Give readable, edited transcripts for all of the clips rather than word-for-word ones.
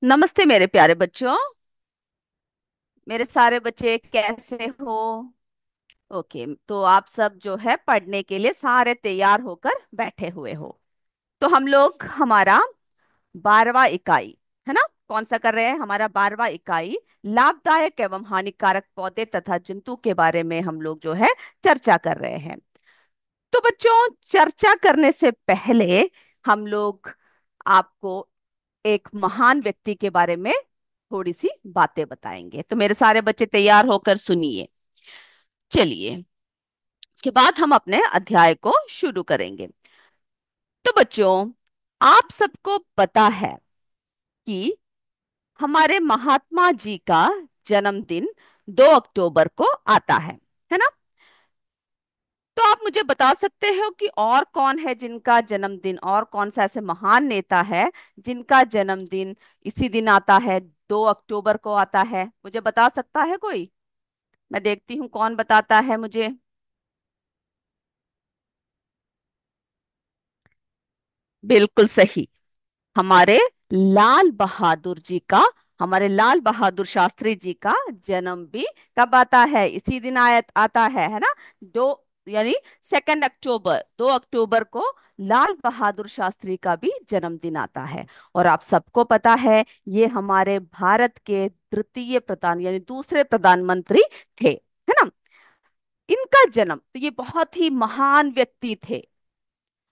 नमस्ते मेरे प्यारे बच्चों। मेरे सारे बच्चे कैसे हो? ओके, तो आप सब जो है पढ़ने के लिए सारे तैयार होकर बैठे हुए हो। तो हम लोग हमारा 12वां इकाई है ना, कौन सा कर रहे हैं? हमारा 12वां इकाई लाभदायक एवं हानिकारक पौधे तथा जंतु के बारे में हम लोग जो है चर्चा कर रहे हैं। तो बच्चों, चर्चा करने से पहले हम लोग आपको एक महान व्यक्ति के बारे में थोड़ी सी बातें बताएंगे। तो मेरे सारे बच्चे तैयार होकर सुनिए। चलिए, उसके बाद हम अपने अध्याय को शुरू करेंगे। तो बच्चों, आप सबको पता है कि हमारे महात्मा जी का जन्मदिन 2 अक्टूबर को आता है ना? तो आप मुझे बता सकते हो कि और कौन है जिनका जन्मदिन, और कौन सा ऐसे महान नेता है जिनका जन्मदिन इसी दिन आता है, 2 अक्टूबर को आता है? मुझे बता सकता है कोई? मैं देखती हूँ कौन बताता है मुझे। बिल्कुल सही। हमारे लाल बहादुर जी का, हमारे लाल बहादुर शास्त्री जी का जन्म भी कब आता है? इसी दिन आता है ना? दो, यानी 2 अक्टूबर, 2 अक्टूबर को लाल बहादुर शास्त्री का भी जन्मदिन आता है। और आप सबको पता है, ये हमारे भारत के तृतीय प्रधान यानी दूसरे प्रधानमंत्री थे, है ना? इनका जन्म, तो ये बहुत ही महान व्यक्ति थे।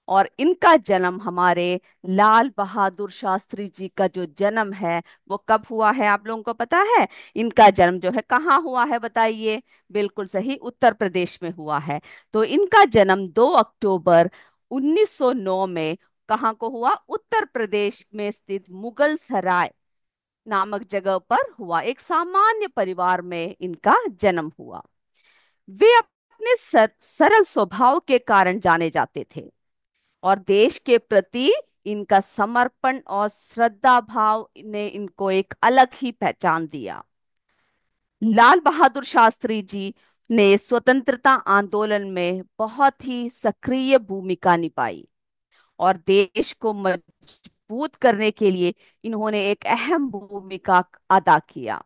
और इनका जन्म, हमारे लाल बहादुर शास्त्री जी का जो जन्म है वो कब हुआ है आप लोगों को पता है? इनका जन्म जो है कहाँ हुआ है बताइए? बिल्कुल सही, उत्तर प्रदेश में हुआ है। तो इनका जन्म 2 अक्टूबर 1909 में कहाँ को हुआ? उत्तर प्रदेश में स्थित मुगल सराय नामक जगह पर हुआ। एक सामान्य परिवार में इनका जन्म हुआ। वे अपने सरल स्वभाव के कारण जाने जाते थे, और देश के प्रति इनका समर्पण और श्रद्धा भाव ने इनको एक अलग ही पहचान दिया। लाल बहादुर शास्त्री जी ने स्वतंत्रता आंदोलन में बहुत ही सक्रिय भूमिका निभाई, और देश को मजबूत करने के लिए इन्होंने एक अहम भूमिका अदा किया।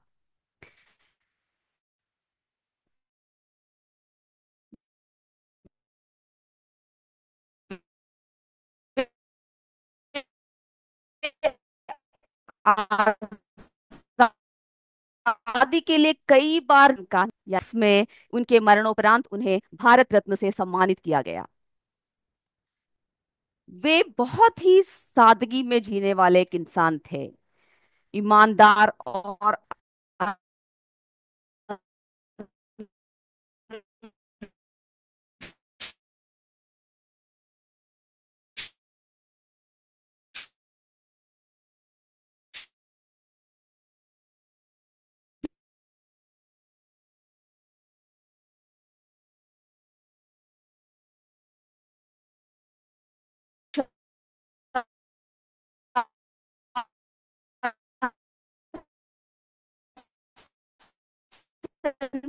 आदि के लिए कई बार का, इसमें उनके मरणोपरांत उन्हें भारत रत्न से सम्मानित किया गया। वे बहुत ही सादगी में जीने वाले एक इंसान थे, ईमानदार और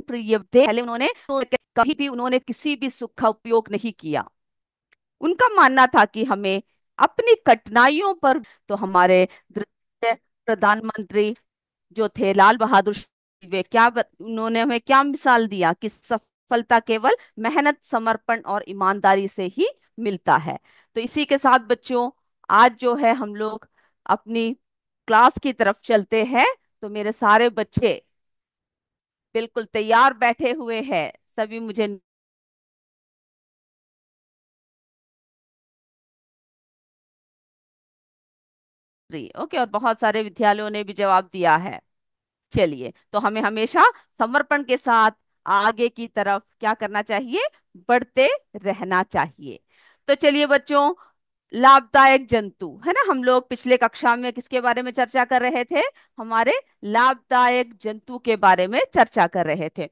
प्रिय थे। पहले उन्होंने तो कभी भी उन्होंने किसी भी सुख का उपयोग नहीं किया। उनका मानना था कि हमें अपनी कठिनाइयों पर, तो हमारे द्वितीय प्रधानमंत्री जो थे लाल बहादुर शास्त्री, वे उन्होंने हमें क्या मिसाल दिया कि सफलता केवल मेहनत, समर्पण और ईमानदारी से ही मिलता है। तो इसी के साथ बच्चों, आज जो है हम लोग अपनी क्लास की तरफ चलते हैं। तो मेरे सारे बच्चे बिल्कुल तैयार बैठे हुए हैं, सभी मुझे ओके, और बहुत सारे विद्यालयों ने भी जवाब दिया है। चलिए, तो हमें हमेशा समर्पण के साथ आगे की तरफ क्या करना चाहिए? बढ़ते रहना चाहिए। तो चलिए बच्चों, लाभदायक जंतु है ना, हम लोग पिछले कक्षा में किसके बारे में चर्चा कर रहे थे? हमारे लाभदायक जंतु के बारे में चर्चा कर रहे थे,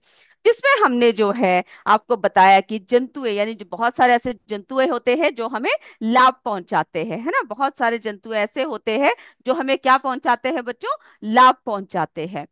जिसमें हमने जो है आपको बताया कि जंतुए, यानी जो बहुत सारे ऐसे जंतुए होते हैं जो हमें लाभ पहुंचाते हैं, है ना? बहुत सारे जंतु ऐसे होते हैं जो हमें क्या पहुंचाते हैं बच्चों? लाभ पहुंचाते हैं।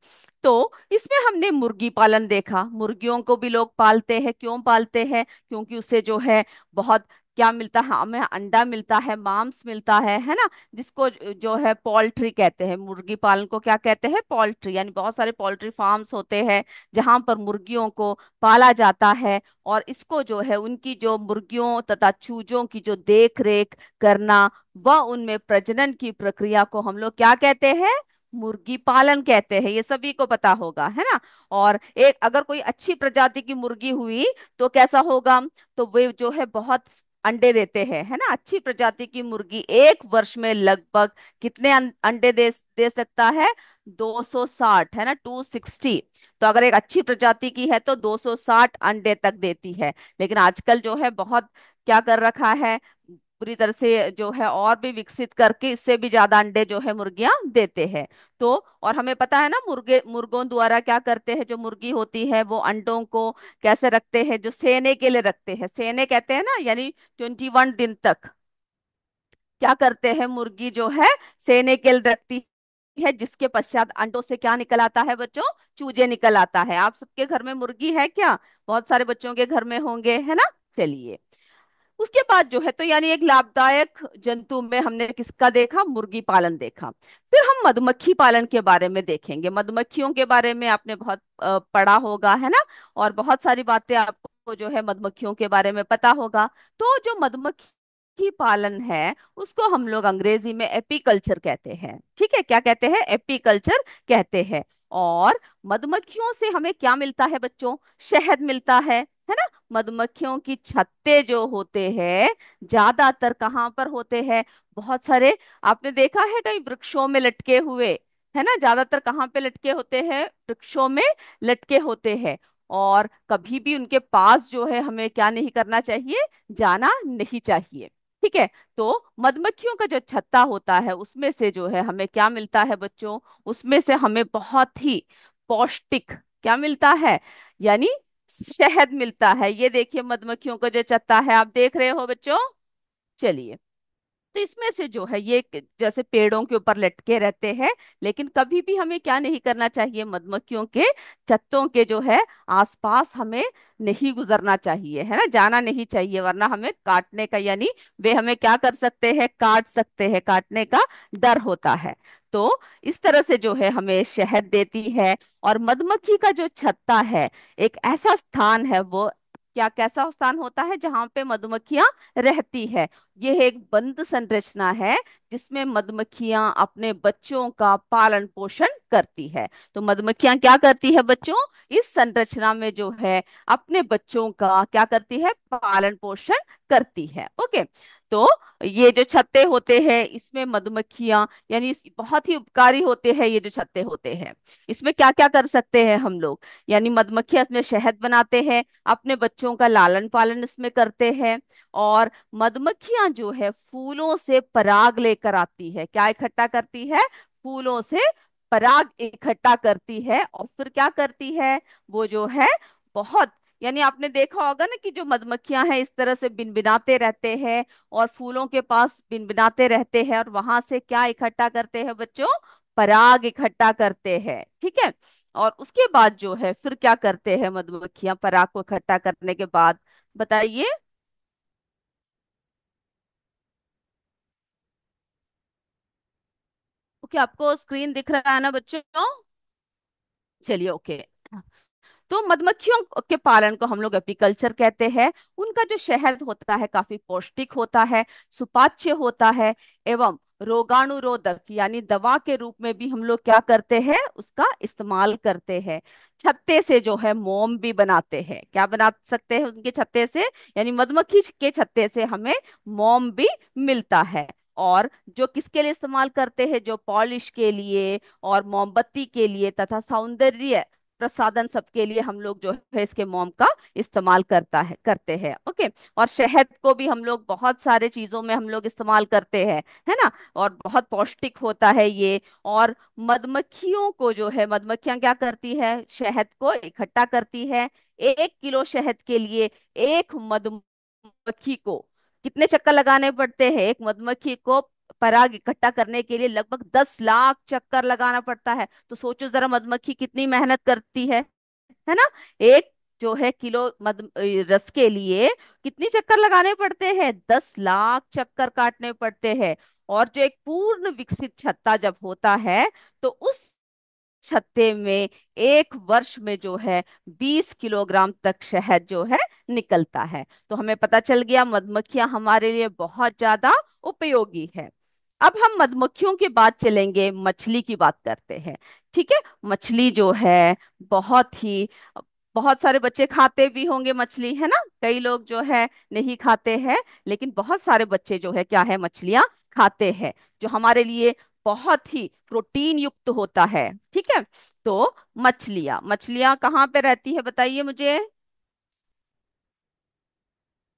तो इसमें हमने मुर्गी पालन देखा। मुर्गियों को भी लोग पालते हैं। क्यों पालते हैं? क्योंकि उससे जो है बहुत क्या मिलता है हमें? अंडा मिलता है, मांस मिलता है ना, जिसको जो है पोल्ट्री कहते हैं। मुर्गी पालन को क्या कहते हैं? पोल्ट्री। यानी बहुत सारे पोल्ट्री फार्म्स होते हैं जहां पर मुर्गियों को पाला जाता है, और इसको जो है उनकी जो मुर्गियों तथा चूजों की जो देख रेख करना, व उनमें प्रजनन की प्रक्रिया को हम लोग क्या कहते हैं? मुर्गी पालन कहते हैं। ये सभी को पता होगा, है ना। और एक अगर कोई अच्छी प्रजाति की मुर्गी हुई तो कैसा होगा? तो वे जो है बहुत अंडे देते हैं, है ना। अच्छी प्रजाति की मुर्गी एक वर्ष में लगभग कितने अंडे दे दे सकता है? 260, है ना, 260। तो अगर एक अच्छी प्रजाति की है तो 260 अंडे तक देती है। लेकिन आजकल जो है बहुत क्या कर रखा है, पूरी तरह से जो है और भी विकसित करके इससे भी ज्यादा अंडे जो है मुर्गियां देते हैं। तो और हमें पता है ना, मुर्गों द्वारा क्या करते हैं, जो मुर्गी होती है वो अंडों को कैसे रखते हैं? जो सेने के लिए रखते हैं, सेने कहते हैं ना, यानी 21 दिन तक क्या करते हैं, मुर्गी जो है सेने के लिए रखती है, जिसके पश्चात अंडों से क्या निकल आता है बच्चों? चूजे निकल आता है। आप सबके घर में मुर्गी है क्या? बहुत सारे बच्चों के घर में होंगे, है ना। चलिए, उसके बाद जो है तो यानी एक लाभदायक जंतु में हमने किसका देखा? मुर्गी पालन देखा। फिर हम मधुमक्खी पालन के बारे में देखेंगे। मधुमक्खियों के बारे में आपने बहुत पढ़ा होगा, है ना। और बहुत सारी बातें आपको जो है मधुमक्खियों के बारे में पता होगा। तो जो मधुमक्खी पालन है उसको हम लोग अंग्रेजी में एपीकल्चर कहते हैं। ठीक है, क्या कहते हैं? एपीकल्चर कहते हैं। और मधुमक्खियों से हमें क्या मिलता है बच्चों? शहद मिलता है ना। मधुमक्खियों की छत्ते जो होते हैं ज्यादातर कहाँ पर होते हैं? बहुत सारे आपने देखा है कहीं वृक्षों में लटके हुए, है ना। ज्यादातर कहाँ पे लटके होते हैं? वृक्षों में लटके होते हैं। और कभी भी उनके पास जो है हमें क्या नहीं करना चाहिए? जाना नहीं चाहिए। ठीक है। तो मधुमक्खियों का जो छत्ता होता है उसमें से जो है हमें क्या मिलता है बच्चों? उसमें से हमें बहुत ही पौष्टिक क्या मिलता है? यानी शहद मिलता है। ये देखिए मधुमक्खियों का जो छत्ता है, आप देख रहे हो बच्चों। चलिए, तो इसमें से जो है ये जैसे पेड़ों के ऊपर लटके रहते हैं, लेकिन कभी भी हमें क्या नहीं करना चाहिए? मधुमक्खियों के छत्तों के जो है आसपास हमें नहीं गुजरना चाहिए, है ना, जाना नहीं चाहिए, वरना हमें काटने का यानी वे हमें क्या कर सकते हैं? काट सकते हैं, काटने का डर होता है। तो इस तरह से जो है हमें शहद देती है। और मधुमक्खी का जो छत्ता है एक ऐसा स्थान है, वो क्या कैसा स्थान होता है जहां पे मधुमक्खियां रहती है? यह एक बंद संरचना है जिसमें मधुमक्खियां अपने बच्चों का पालन पोषण करती है। तो मधुमक्खियां क्या करती है बच्चों? इस संरचना में जो है अपने बच्चों का क्या करती है? पालन पोषण करती है। ओके। तो ये जो छत्ते होते हैं इसमें मधुमक्खियां यानी बहुत ही उपकारी होते हैं। ये जो छत्ते होते हैं इसमें क्या क्या कर सकते हैं हम लोग? यानी मधुमक्खियां इसमें शहद बनाते हैं, अपने बच्चों का लालन पालन इसमें करते हैं। और मधुमक्खियां जो है फूलों से पराग लेकर आती है। क्या इकट्ठा करती है? फूलों से पराग इकट्ठा करती है। और फिर क्या करती है? वो जो है बहुत यानी आपने देखा होगा ना कि जो मधुमक्खियां हैं इस तरह से बिनबिनाते रहते हैं और फूलों के पास बिनबिनाते रहते हैं, और वहां से क्या इकट्ठा करते हैं बच्चों? पराग इकट्ठा करते हैं। ठीक है। और उसके बाद जो है फिर क्या करते हैं मधुमक्खियां पराग को इकट्ठा करने के बाद? बताइए। ओके, आपको स्क्रीन दिख रहा है ना बच्चों? चलिए, ओके। तो मधुमक्खियों के पालन को हम लोग एपीकल्चर कहते हैं। उनका जो शहद होता है काफी पौष्टिक होता है, सुपाच्य होता है, एवं रोगाणुरोधक यानी दवा के रूप में भी हम लोग क्या करते हैं? उसका इस्तेमाल करते हैं। छत्ते से जो है मोम भी बनाते हैं। क्या बना सकते हैं उनके छत्ते से? यानी मधुमक्खी के छत्ते से हमें मोम भी मिलता है। और जो किसके लिए इस्तेमाल करते हैं? जो पॉलिश के लिए और मोमबत्ती के लिए तथा सौंदर्य प्रसाधन सबके लिए हम लोग जो है इसके मोम का इस्तेमाल करते हैं। ओके। और शहद को भी हम लोग बहुत सारे चीजों में हम लोग इस्तेमाल करते हैं, है ना। और बहुत पौष्टिक होता है ये। और मधुमक्खियों को जो है मधुमक्खियां क्या करती है? शहद को इकट्ठा करती है। 1 किलो शहद के लिए एक मधुमक्खी को कितने चक्कर लगाने पड़ते हैं? एक मधुमक्खी को पराग इकट्ठा करने के लिए लगभग 10 लाख चक्कर लगाना पड़ता है। तो सोचो जरा मधुमक्खी कितनी मेहनत करती है ना। एक जो है किलो रस के लिए कितनी चक्कर लगाने पड़ते हैं? 10 लाख चक्कर काटने पड़ते हैं। और जो एक पूर्ण विकसित छत्ता जब होता है, तो उस छत्ते में एक वर्ष में जो है 20 किलोग्राम तक शहद जो है निकलता है। तो हमें पता चल गया मधुमक्खियां हमारे लिए बहुत ज्यादा उपयोगी है। अब हम मधुमक्खियों के बाद चलेंगे, मछली की बात करते हैं। ठीक है। मछली जो है बहुत ही, बहुत सारे बच्चे खाते भी होंगे मछली, है ना? कई लोग जो है नहीं खाते हैं, लेकिन बहुत सारे बच्चे जो है क्या है, मछलियां खाते हैं, जो हमारे लिए बहुत ही प्रोटीन युक्त होता है। ठीक है। तो मछलियां मछलियां कहाँ पे रहती है बताइए मुझे?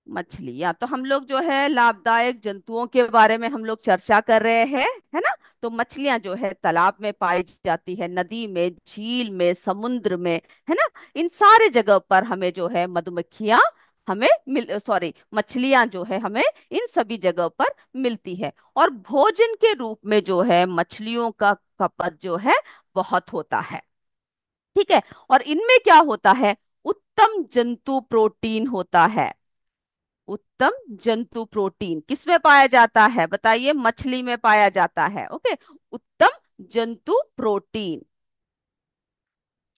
मछलियां तो हम लोग जो है लाभदायक जंतुओं के बारे में हम लोग चर्चा कर रहे हैं, है ना? तो मछलियां जो है तालाब में पाई जाती है, नदी में, झील में, समुद्र में, है ना? इन सारे जगह पर हमें जो है मधुमक्खियां हमें मिल सॉरी मछलियां जो है हमें इन सभी जगह पर मिलती है। और भोजन के रूप में जो है मछलियों का खपत जो है बहुत होता है। ठीक है। और इनमें क्या होता है? उत्तम जंतु प्रोटीन होता है। उत्तम जंतु प्रोटीन किसमें पाया जाता है बताइए? मछली में पाया जाता है। ओके। उत्तम जंतु प्रोटीन,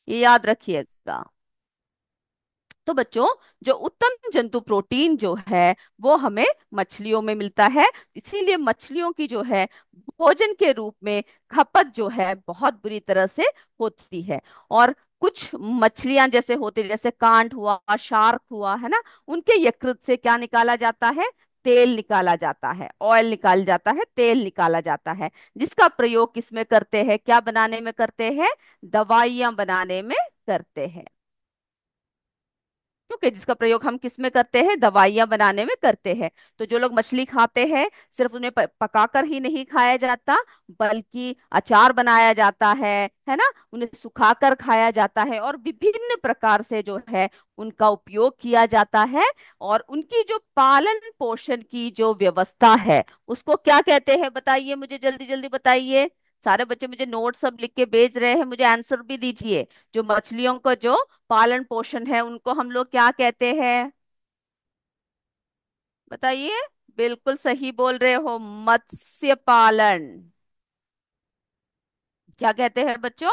ये याद रखिएगा। तो बच्चों, जो उत्तम जंतु प्रोटीन जो है वो हमें मछलियों में मिलता है। इसीलिए मछलियों की जो है भोजन के रूप में खपत जो है बहुत बुरी तरह से होती है। और कुछ मछलियां जैसे होती, जैसे कांट हुआ, शार्क हुआ, है ना? उनके यकृत से क्या निकाला जाता है? तेल निकाला जाता है, ऑयल निकाल जाता है, तेल निकाला जाता है, जिसका प्रयोग किसमें करते हैं, क्या बनाने में करते हैं? दवाइयां बनाने में करते हैं। ओके। जिसका प्रयोग हम किस में करते हैं? दवाइयां बनाने में करते हैं। तो जो लोग मछली खाते हैं, सिर्फ उन्हें पकाकर ही नहीं खाया जाता, बल्कि अचार बनाया जाता है ना? उन्हें सुखाकर खाया जाता है, और विभिन्न प्रकार से जो है उनका उपयोग किया जाता है। और उनकी जो पालन पोषण की जो व्यवस्था है, उसको क्या कहते हैं बताइए मुझे? जल्दी जल्दी बताइए। सारे बच्चे मुझे नोट सब लिख के भेज रहे हैं, मुझे आंसर भी दीजिए। जो मछलियों का जो पालन पोषण है, उनको हम लोग क्या कहते हैं? बताइए। बिल्कुल सही बोल रहे हो, मत्स्य पालन। क्या कहते हैं बच्चों?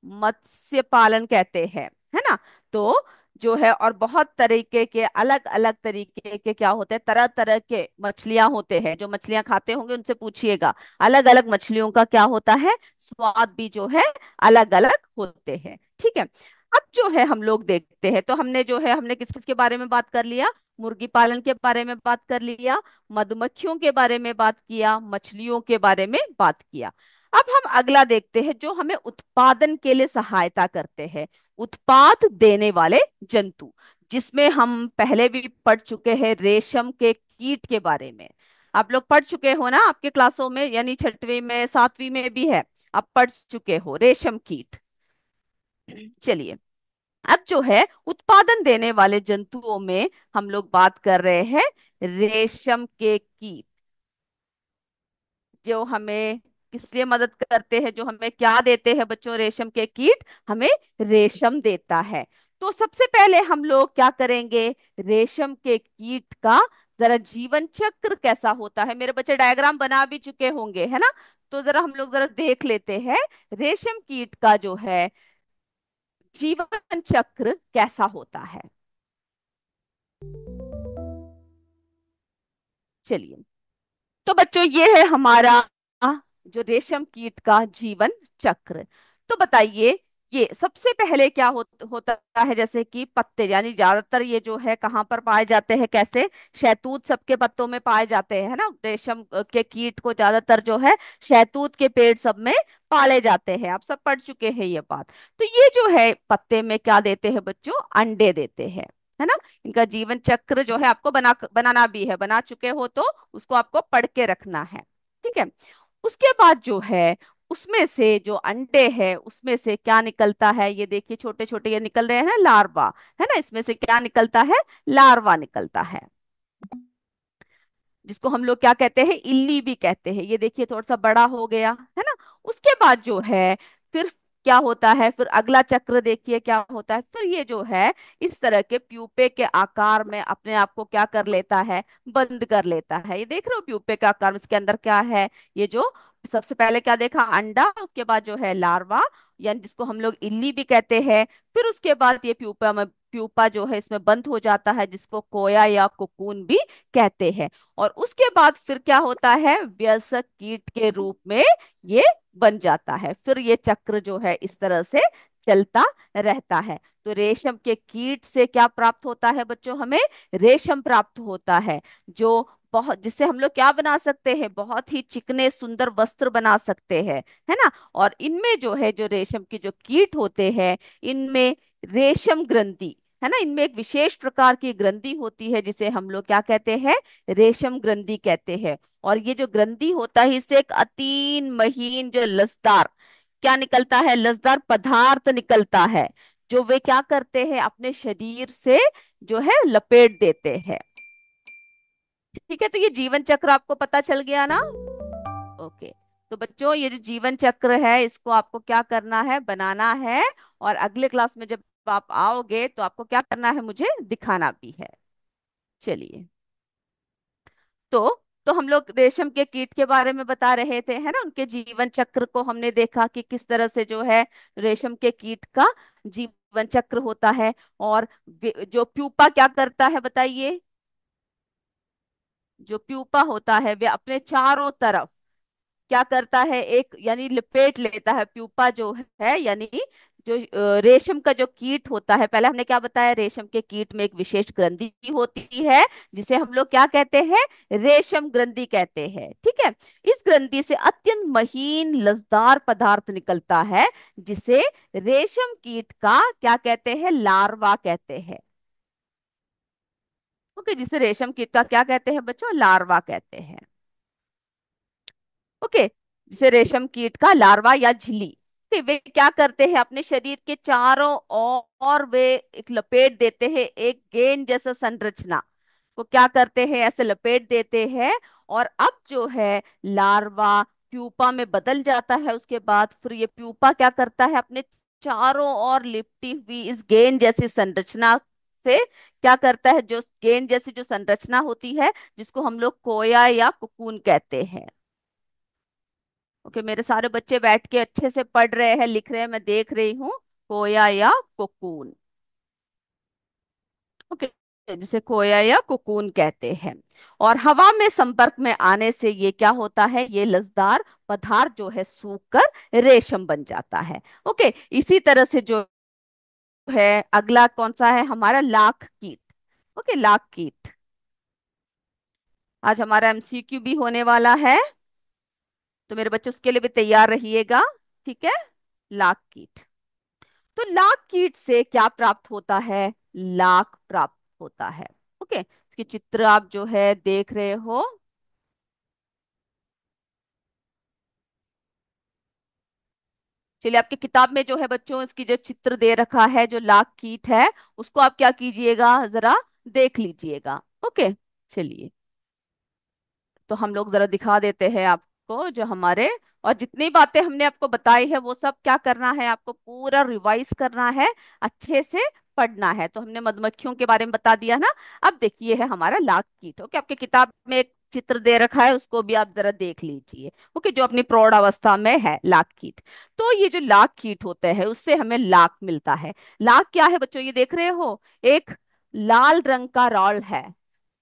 मत्स्य पालन कहते हैं, है ना? तो जो है, और बहुत तरीके के, अलग अलग तरीके के क्या होते हैं, तरह तरह के मछलियां होते हैं। जो मछलियां खाते होंगे उनसे पूछिएगा, अलग अलग मछलियों का क्या होता है, स्वाद भी जो है अलग अलग होते हैं। ठीक है। अब जो है हम लोग देखते हैं, तो हमने जो है, हमने किस किस के बारे में बात कर लिया? मुर्गी पालन के बारे में बात कर लिया, मधुमक्खियों के बारे में बात किया, मछलियों के बारे में बात किया। अब हम अगला देखते हैं, जो हमें उत्पादन के लिए सहायता करते हैं, उत्पाद देने वाले जंतु, जिसमें हम पहले भी पढ़ चुके हैं रेशम के कीट के बारे में। आप लोग पढ़ चुके हो ना, आपके क्लासों में, यानी छठवीं में, सातवीं में भी है, आप पढ़ चुके हो रेशम कीट। चलिए, अब जो है उत्पादन देने वाले जंतुओं में हम लोग बात कर रहे हैं रेशम के कीट, जो हमें किस लिए मदद करते हैं, जो हमें क्या देते हैं बच्चों? रेशम के कीट हमें रेशम देता है। तो सबसे पहले हम लोग क्या करेंगे? रेशम के कीट का जरा जीवन चक्र कैसा होता है, मेरे बच्चे डायग्राम बना भी चुके होंगे, है ना? तो जरा हम लोग जरा देख लेते हैं रेशम कीट का जो है जीवन चक्र कैसा होता है। चलिए, तो बच्चों ये है हमारा जो रेशम कीट का जीवन चक्र। तो बताइए, ये सबसे पहले क्या होता है? जैसे कि पत्ते, यानी ज्यादातर ये जो है कहाँ पर पाए जाते हैं, कैसे? शहतूत सबके पत्तों में पाए जाते हैं, है ना? रेशम के कीट को ज्यादातर जो है शहतूत के पेड़ सब में पाले जाते हैं। आप सब पढ़ चुके हैं ये बात। तो ये जो है पत्ते में क्या देते हैं बच्चों? अंडे देते हैं, है ना? इनका जीवन चक्र जो है आपको बनाना भी है, बना चुके हो तो उसको आपको पढ़ के रखना है। ठीक है। उसके बाद जो है, उसमें से जो अंडे है उसमें से क्या निकलता है? ये देखिए, छोटे छोटे ये निकल रहे हैं ना, लार्वा, है ना? इसमें से क्या निकलता है? लार्वा निकलता है, जिसको हम लोग क्या कहते हैं? इल्ली भी कहते हैं। ये देखिए थोड़ा सा बड़ा हो गया, है ना? उसके बाद जो है, फिर क्या होता है, फिर अगला चक्र देखिए क्या होता है, फिर ये जो है इस तरह के प्यूपे के आकार में अपने आप को क्या कर लेता है, बंद कर लेता है। ये देख रहे हो प्यूपे का आकार, इसके अंदर क्या है, ये जो सबसे पहले क्या देखा, अंडा, उसके बाद जो है लार्वा, यानी जिसको हम लोग इल्ली भी कहते हैं, फिर उसके बाद ये प्यूपा जो है इसमें बंद हो जाता है, जिसको कोया या कोकून भी कहते हैं। और उसके बाद फिर क्या होता है, वयस्क कीट के रूप में ये बन जाता है। फिर ये चक्र जो है इस तरह से चलता रहता है। तो रेशम के कीट से क्या प्राप्त होता है बच्चों, हमें रेशम प्राप्त होता है, जो बहुत, जिससे हम लोग क्या बना सकते हैं, बहुत ही चिकने सुंदर वस्त्र बना सकते हैं, है ना। और इनमें जो है, जो रेशम के जो कीट होते हैं, इनमें रेशम ग्रंथि, है ना, इनमें एक विशेष प्रकार की ग्रंथि होती है, जिसे हम लोग क्या कहते हैं, रेशम ग्रंथि कहते हैं। और ये जो ग्रंथि होता है, इससे एक अतीन महीन जो लसदार क्या निकलता है, लसदार पदार्थ निकलता है, जो वे क्या करते हैं, अपने शरीर से जो है लपेट देते हैं। ठीक है, तो ये जीवन चक्र आपको पता चल गया ना। ओके। तो बच्चों ये जो जीवन चक्र है, इसको आपको क्या करना है, बनाना है। और अगले क्लास में जब आप आओगे तो आपको क्या करना है, मुझे दिखाना भी है। चलिए। तो हम लोग रेशम के कीट के बारे में बता रहे थे, है ना, उनके जीवन चक्र को हमने देखा कि किस तरह से जो है रेशम के कीट का जीवन चक्र होता है। और जो प्यूपा क्या करता है बताइए, जो प्यूपा होता है वे अपने चारों तरफ क्या करता है, एक यानी लपेट लेता है, प्यूपा जो है यानी जो रेशम का जो कीट होता है, पहले हमने क्या बताया, रेशम के कीट में एक विशेष ग्रंथि होती है, जिसे हम लोग क्या कहते हैं, रेशम ग्रंथि कहते हैं। ठीक है। इस ग्रंथि से अत्यंत महीन लसदार पदार्थ निकलता है, जिसे रेशम कीट का क्या कहते हैं, लार्वा कहते हैं। ओके, जिसे रेशम कीट का क्या कहते हैं बच्चों, लार्वा कहते हैं। ओके, जिसे रेशम कीट का लार्वा या झिल्ली। फिर वे क्या करते हैं, अपने शरीर के चारों और वे एक लपेट देते हैं, एक गेंद जैसा संरचना को क्या करते हैं, ऐसे लपेट देते हैं। और अब जो है लार्वा प्यूपा में बदल जाता है, उसके बाद फिर ये प्यूपा क्या करता है, अपने चारों ओर लिपटी हुई इस गेंद जैसी संरचना से क्या करता है, जो गेंद जैसी जो संरचना होती है, जिसको हम लोग कोया या कुकून कहते हैं। ओके, मेरे सारे बच्चे बैठ के अच्छे से पढ़ रहे हैं, लिख रहे हैं, मैं देख रही हूँ। कोया या कोकून। ओके, जिसे कोया या कोकून कहते हैं। और हवा में संपर्क में आने से ये क्या होता है, ये लसदार पदार्थ जो है सूख कर रेशम बन जाता है। ओके, इसी तरह से जो है अगला कौन सा है हमारा, लाख कीट। ओके, लाख कीट। आज हमारा एमसीक्यू भी होने वाला है, तो मेरे बच्चे उसके लिए भी तैयार रहिएगा। ठीक है। लाख कीट। तो लाख कीट से क्या प्राप्त होता है, लाख प्राप्त होता है। ओके, इसके चित्र आप जो है देख रहे हो। चलिए, आपकी किताब में जो है बच्चों इसकी जो चित्र दे रखा है, जो लाख कीट है, उसको आप क्या कीजिएगा, जरा देख लीजिएगा। ओके। चलिए, तो हम लोग जरा दिखा देते हैं आपको जो हमारे, और जितनी बातें हमने आपको बताई है वो सब क्या करना है, आपको पूरा रिवाइज करना है, अच्छे से पढ़ना है। तो हमने मधुमक्खियों के बारे में बता दिया ना। अब देखिए है हमारा लाख कीट। ओके, आपके किताब में एक चित्र दे रखा है, उसको भी आप जरा देख लीजिए। ओके, जो अपनी प्रौढ़ अवस्था में है लाख कीट। तो ये जो लाख कीट होते हैं उससे हमें लाख मिलता है। लाख क्या है बच्चों, ये देख रहे हो, एक लाल रंग का रॉल है,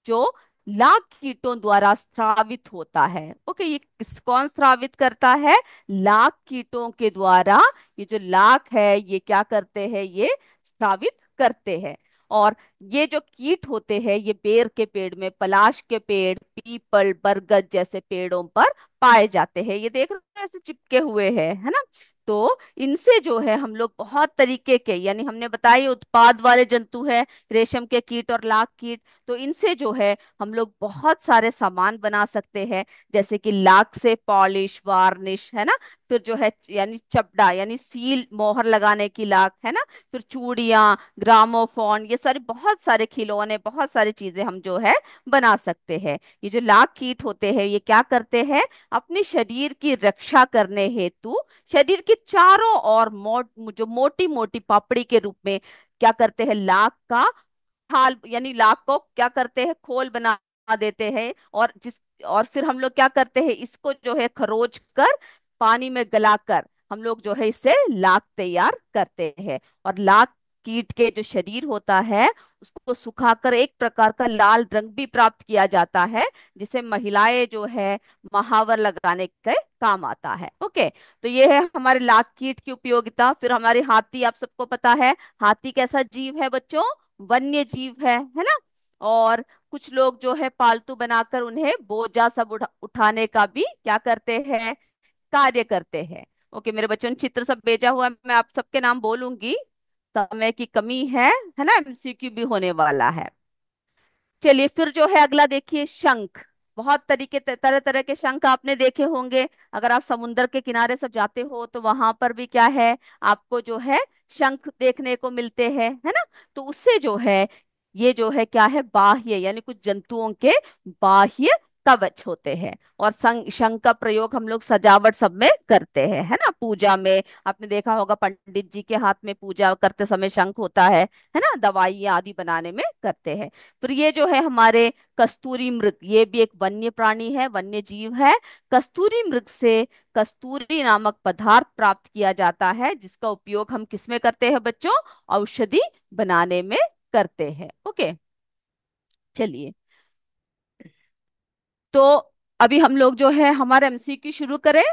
जो लाख कीटों द्वारा स्रावित होता है। ओके, ये कौन स्रावित करता है, लाख कीटों के द्वारा ये जो लाख है ये क्या करते हैं, ये स्रावित करते हैं। और ये जो कीट होते हैं ये बेर के पेड़ में, पलाश के पेड़, पीपल, बरगद जैसे पेड़ों पर पाए जाते हैं। ये देख रहे हो ऐसे चिपके हुए हैं, है ना। तो इनसे जो है हम लोग बहुत तरीके के, यानी हमने बताया उत्पाद वाले जंतु है रेशम के कीट और लाख कीट। तो इनसे जो है हम लोग बहुत सारे सामान बना सकते हैं, जैसे कि लाख से पॉलिश, वार्निश, है ना, फिर जो है यानी चपड़ा यानी सील, मोहर लगाने की लाख, है ना, फिर चूड़ियां, ग्रामोफोन, ये सारे बहुत सारे खिलौने, बहुत सारी चीजें हम जो है बना सकते हैं। ये जो लाख कीट होते हैं ये क्या करते हैं, अपने शरीर की रक्षा करने हेतु शरीर की चारों ओर जो मोटी मोटी पापड़ी के रूप में क्या करते हैं, लाख का थाल यानी लाख को क्या करते हैं, खोल बना देते हैं। और फिर हम लोग क्या करते हैं, इसको जो है खरोच कर पानी में गलाकर हम लोग जो है इससे लाख तैयार करते हैं। और लाख कीट के जो शरीर होता है उसको सुखाकर एक प्रकार का लाल रंग भी प्राप्त किया जाता है, जिसे महिलाएं जो है महावर लगाने के काम आता है। ओके, तो ये है हमारे लाख कीट की उपयोगिता। फिर हमारे हाथी, आप सबको पता है हाथी कैसा जीव है बच्चों, वन्य जीव है ना। और कुछ लोग जो है पालतू बनाकर उन्हें बोझा सब उठाने का भी क्या करते हैं, कार्य करते हैं। ओके मेरे बच्चों ने चित्र सब भेजा हुआ है, मैं आप सबके नाम बोलूंगी, समय की कमी है ना, एमसीक्यू भी होने वाला है। चलिए फिर जो है अगला देखिए, शंख। बहुत तरह तरह के शंख आपने देखे होंगे। अगर आप समुन्द्र के किनारे सब जाते हो तो वहां पर भी क्या है, आपको जो है शंख देखने को मिलते हैं, है ना। तो उससे जो है ये जो है क्या है, बाह्य यानी कुछ जंतुओं के बाह्य कवच होते हैं। और शंख का प्रयोग हम लोग सजावट सब में करते हैं, है ना, पूजा में। आपने देखा होगा पंडित जी के हाथ में पूजा करते समय शंख होता है ना, दवाई आदि बनाने में करते हैं। फिर ये जो है हमारे कस्तूरी मृग, ये भी एक वन्य प्राणी है, वन्य जीव है। कस्तूरी मृग से कस्तूरी नामक पदार्थ प्राप्त किया जाता है, जिसका उपयोग हम किसमें करते हैं बच्चों, औषधि बनाने में करते हैं। ओके, चलिए तो अभी हम लोग जो है हमारा एमसीक्यू शुरू करें।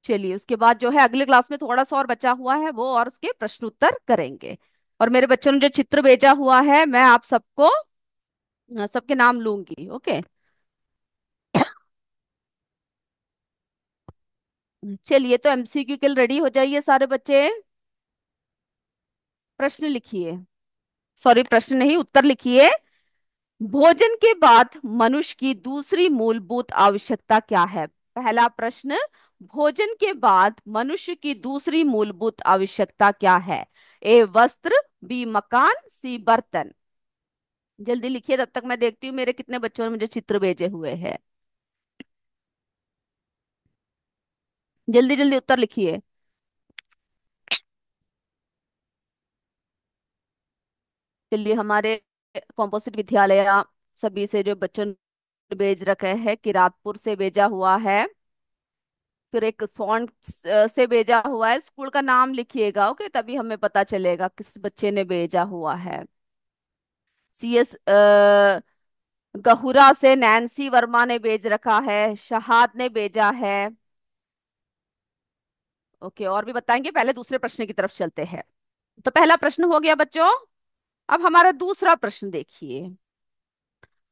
चलिए उसके बाद जो है अगले क्लास में थोड़ा सा और बचा हुआ है वो और उसके प्रश्न उत्तर करेंगे। और मेरे बच्चों ने जो चित्र भेजा हुआ है मैं आप सबको सबके नाम लूंगी। ओके, चलिए तो एमसीक्यू के लिए रेडी हो जाइए सारे बच्चे। प्रश्न लिखिए, सॉरी प्रश्न नहीं, उत्तर लिखिए। भोजन के बाद मनुष्य की दूसरी मूलभूत आवश्यकता क्या है? पहला प्रश्न, भोजन के बाद मनुष्य की दूसरी मूलभूत आवश्यकता क्या है? ए वस्त्र, बी मकान, सी बर्तन। जल्दी लिखिए, तब तक मैं देखती हूँ मेरे कितने बच्चों ने मुझे चित्र भेजे हुए हैं। जल्दी जल्दी उत्तर लिखिए। चलिए हमारे कॉम्पोजिट विद्यालय सभी से जो बच्चों ने भेज रखे हैं, किरातपुर से भेजा हुआ है, फिर एक फॉन्ट से भेजा हुआ है। स्कूल का नाम लिखिएगा, ओके, तभी हमें पता चलेगा किस बच्चे ने भेजा हुआ है। सीएस गहुरा से नैन्सी वर्मा ने भेज रखा है, शहाद ने भेजा है। ओके, और भी बताएंगे, पहले दूसरे प्रश्न की तरफ चलते हैं। तो पहला प्रश्न हो गया बच्चों। अब हमारा दूसरा प्रश्न देखिए।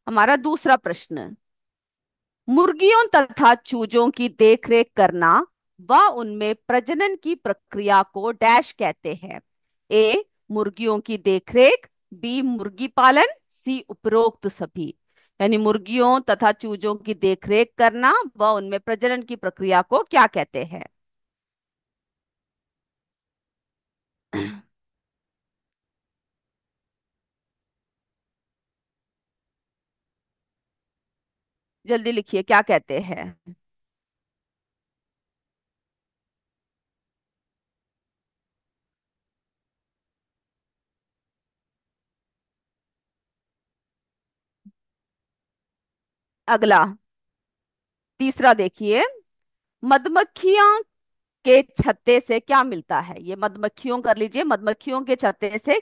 हमारा दूसरा प्रश्न, मुर्गियों तथा चूजों की देखरेख करना व उनमें प्रजनन की प्रक्रिया को डैश कहते हैं। ए मुर्गियों की देखरेख, बी मुर्गी पालन, सी उपरोक्त सभी। यानी मुर्गियों तथा चूजों की देखरेख करना व उनमें प्रजनन की प्रक्रिया को क्या कहते हैं? जल्दी लिखिए, क्या कहते हैं? अगला, तीसरा देखिए, मधुमक्खियां के छत्ते से क्या मिलता है? ये मधुमक्खियों कर लीजिए, मधुमक्खियों के छत्ते से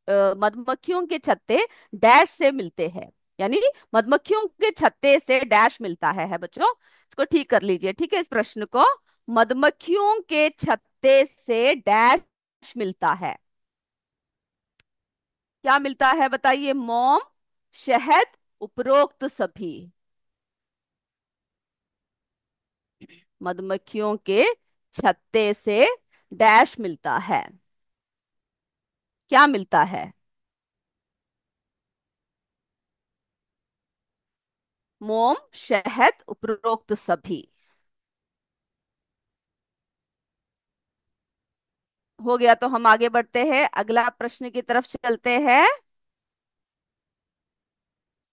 मधुमक्खियों के छत्ते डैश से मिलते हैं। यानी मधुमक्खियों के छत्ते से डैश मिलता है बच्चों। इसको ठीक कर लीजिए, ठीक है, इस प्रश्न को। मधुमक्खियों के छत्ते से डैश मिलता है, क्या मिलता है बताइए? मोम, शहद, उपरोक्त सभी। मधुमक्खियों के छत्ते से डैश मिलता है, क्या मिलता है? मोम, शहद, उपरोक्त सभी। हो गया, तो हम आगे बढ़ते हैं, अगला प्रश्न की तरफ चलते हैं।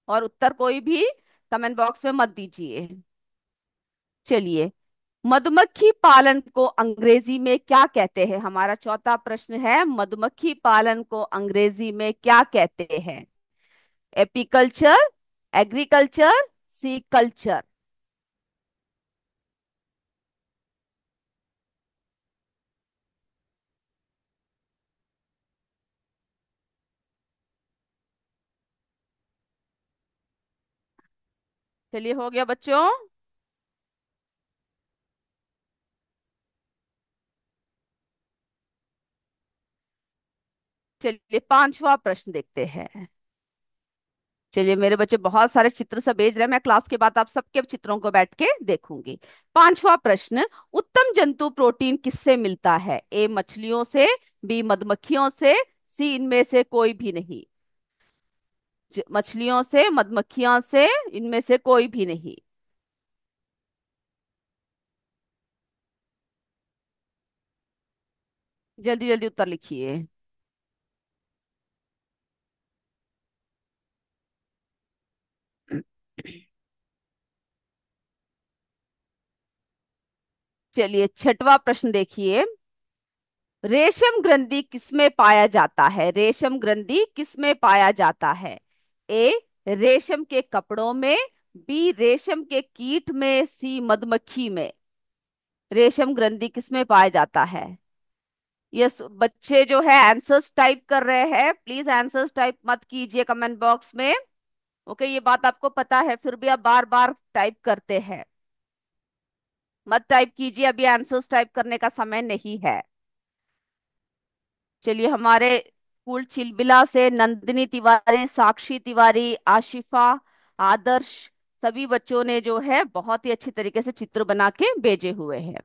और उत्तर कोई भी कमेंट बॉक्स में मत दीजिए। चलिए, मधुमक्खी पालन को अंग्रेजी में क्या कहते हैं? हमारा चौथा प्रश्न है, मधुमक्खी पालन को अंग्रेजी में क्या कहते हैं? एपीकल्चर, एग्रीकल्चर, सी कल्चर। चलिए, हो गया बच्चों। चलिए, पांचवा प्रश्न देखते हैं। चलिए, मेरे बच्चे बहुत सारे चित्र सब भेज रहे हैं, मैं क्लास के बाद आप सबके चित्रों को बैठ के देखूंगी। पांचवा प्रश्न, उत्तम जंतु प्रोटीन किससे मिलता है? ए मछलियों से, बी मधुमक्खियों से, सी इनमें से कोई भी नहीं। मछलियों से, मधुमक्खियों से, इनमें से कोई भी नहीं। जल्दी जल्दी उत्तर लिखिए। चलिए, छठवां प्रश्न देखिए। रेशम ग्रंथि किसमें पाया जाता है? रेशम ग्रंथि किसमें पाया जाता है? ए रेशम के कपड़ों में, बी रेशम के कीट में, सी मधुमक्खी में। रेशम ग्रंथि किसमें पाया जाता है? यस, बच्चे जो है आंसर्स टाइप कर रहे हैं, प्लीज आंसर्स टाइप मत कीजिए कमेंट बॉक्स में। ओके, ये बात आपको पता है, फिर भी आप बार बार टाइप करते हैं। मत टाइप कीजिए, अभी आंसर्स टाइप करने का समय नहीं है। चलिए, हमारे स्कूल चिलबिला से नंदिनी तिवारी, साक्षी तिवारी, आशिफा, आदर्श, सभी बच्चों ने जो है बहुत ही अच्छी तरीके से चित्र बना के भेजे हुए हैं।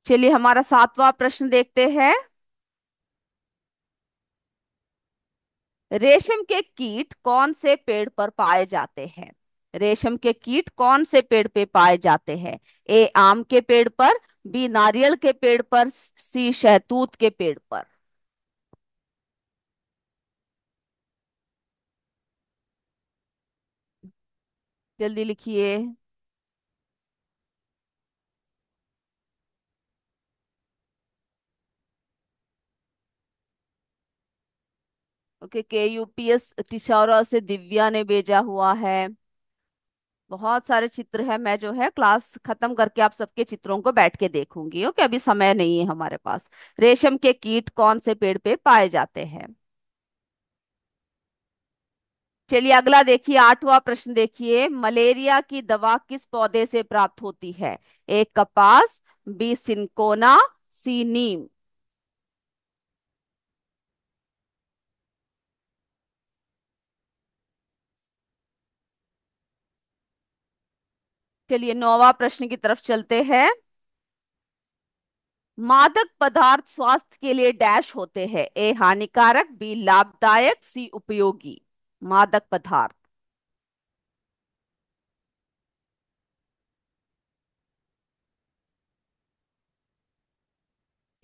चलिए, हमारा सातवां प्रश्न देखते हैं। रेशम के कीट कौन से पेड़ पर पाए जाते हैं? रेशम के कीट कौन से पेड़ पे पाए जाते हैं? ए आम के पेड़ पर, बी नारियल के पेड़ पर, सी शहतूत के पेड़ पर। जल्दी लिखिए। ओके, के यूपीएस टिशौरा से दिव्या ने भेजा हुआ है। बहुत सारे चित्र है, मैं जो है क्लास खत्म करके आप सबके चित्रों को बैठ के देखूंगी। ओके, अभी समय नहीं है हमारे पास। रेशम के कीट कौन से पेड़ पे पाए जाते हैं? चलिए, अगला देखिए, आठवां प्रश्न देखिए। मलेरिया की दवा किस पौधे से प्राप्त होती है? ए कपास, बी सिंकोना, सी नीम। चलिए, नौवां प्रश्न की तरफ चलते हैं। मादक पदार्थ स्वास्थ्य के लिए डैश होते हैं? ए हानिकारक, बी लाभदायक, सी उपयोगी। मादक पदार्थ।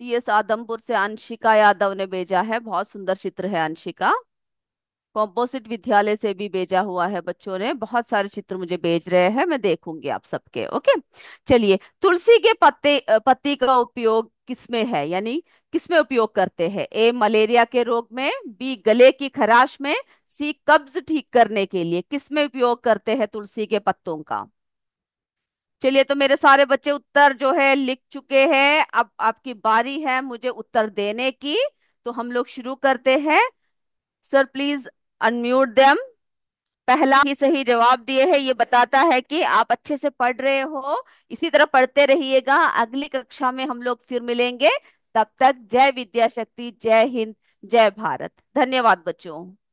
ये आदमपुर से अंशिका यादव ने भेजा है, बहुत सुंदर चित्र है अंशिका। कॉम्पोजिट विद्यालय से भी भेजा हुआ है बच्चों ने, बहुत सारे चित्र मुझे भेज रहे हैं, मैं देखूंगी आप सबके। ओके। चलिए, तुलसी के पत्ती का उपयोग किसमें है, यानी किसमें उपयोग करते हैं? ए मलेरिया के रोग में, बी गले की खराश में, सी कब्ज ठीक करने के लिए। किसमें उपयोग करते हैं तुलसी के पत्तों का? चलिए, तो मेरे सारे बच्चे उत्तर जो है लिख चुके हैं, अब आपकी बारी है मुझे उत्तर देने की। तो हम लोग शुरू करते हैं। Sir please unmute them. पहला ही सही जवाब दिए है, ये बताता है कि आप अच्छे से पढ़ रहे हो। इसी तरह पढ़ते रहिएगा, अगली कक्षा में हम लोग फिर मिलेंगे। तब तक जय विद्या शक्ति, जय हिंद, जय भारत। धन्यवाद बच्चों।